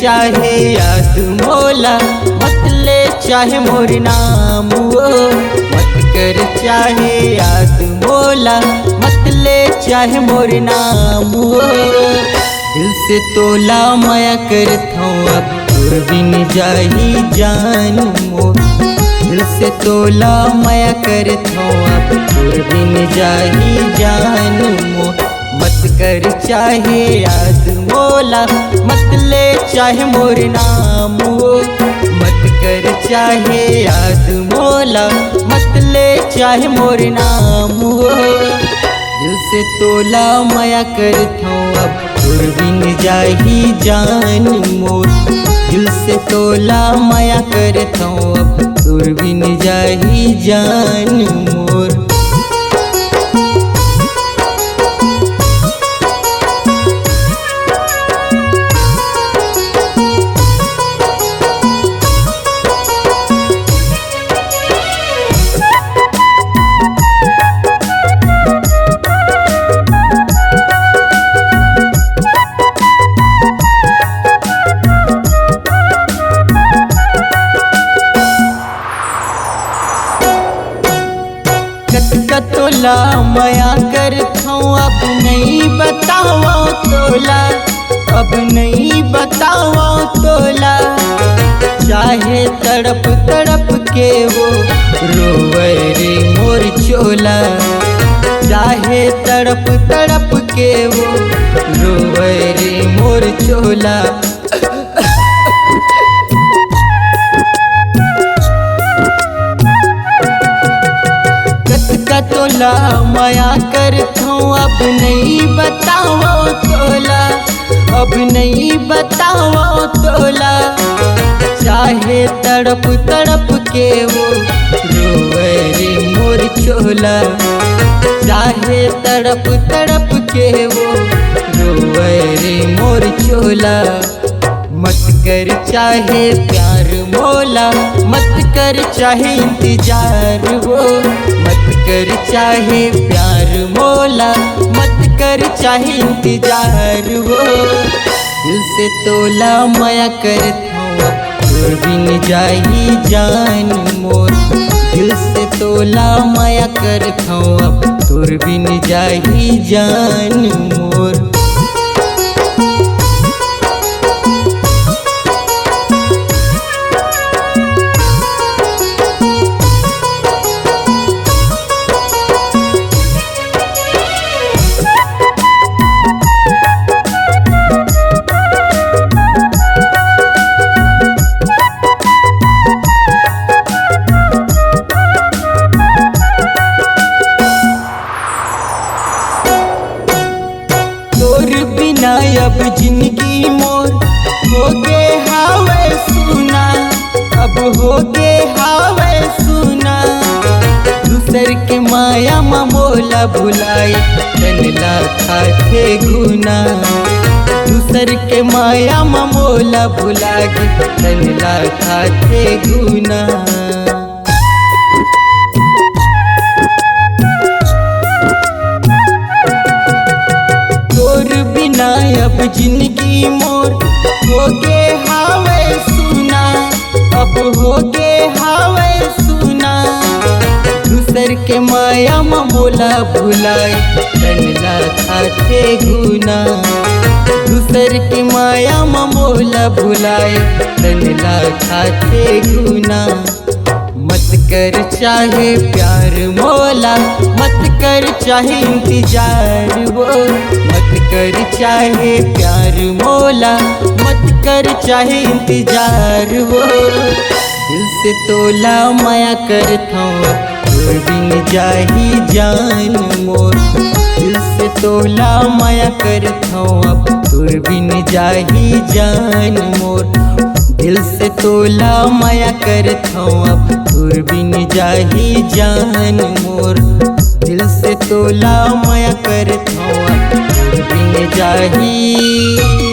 चाहे याद मोला, मत ले चाहे मोर नाम वो। मत कर चाहे याद मोला, मत ले चाहे मोर नाम वो। दिल से तोला माया करत हूँ अब तोर बिन जाही जान मोर। दिल से तोला माया करत हूँ अब तोर बिन जाही जान मोर। मत कर चाहे याद मोला, मत ले चाहे मोर नाम वो। मत कर चाहे याद मोला, मत ले चाहे मोर नाम वो। दिल से तोला माया करत हूँ अब तोर बिन जाही जान मोर। दिल से तोला माया करत हूँ अब तोर बिन जाही जान मोर। तोला माया करत हूँ अब नहीं बताओ तोला, अब नहीं बताओ तोला। चाहे तड़प तड़प के वो रोवे रे मोर चोला। चाहे तड़प तड़प के वो रोवे रे मोर चोला। तोला माया करत हूँ अब नहीं बताओ तोला, अब नहीं बताओ तोला। चाहे तड़प तड़प के वो रोवे रे मोर चोला। चाहे तड़प तड़प के वो रोवे रे मोर चोला। मत कर चाहे प्यार मोला, मत कर चाहे इंतजार वो। मत कर चाहे प्यार मोला, मत कर चाहे इंतजार वो। दिल से तोला माया करत हूँ अब तोर बिन जाही जान मोर। दिल से तोला माया करत हूँ अब तोर बिन जाही जान मोर। अब जिंदगी मोर हो गे हावे सुना, अब हो गे हावे सुना। दूसर के माया मोला भुलाई तनला खाते गुना। दूसर के माया मोला भुलाई तनला खाते गुना। अब जिंदगी मोर हो गे हावे सुना, अब हो गे हावे सुना। दूसर के माया मोला भुलाई तनला खाते गुना। दूसर के माया मोला भुलाई तनला खाते गुना। मत कर चाहे प्यार मोला, मत कर चाहे इंतजार वो। मत कर चाहे प्यार मोला, मत कर चाहे इंतजार वो। दिल से तोला माया करत हूँ तोर बिन जाही जान मोर। दिल से तोला माया करत हूँ अब तोर बिन जाही जान मोर। दिल से तोला माया करत हूँ अब तोर बिन जाही जान मोर। दिल से तोला माया करत हूँ अब तोर बिन जाही।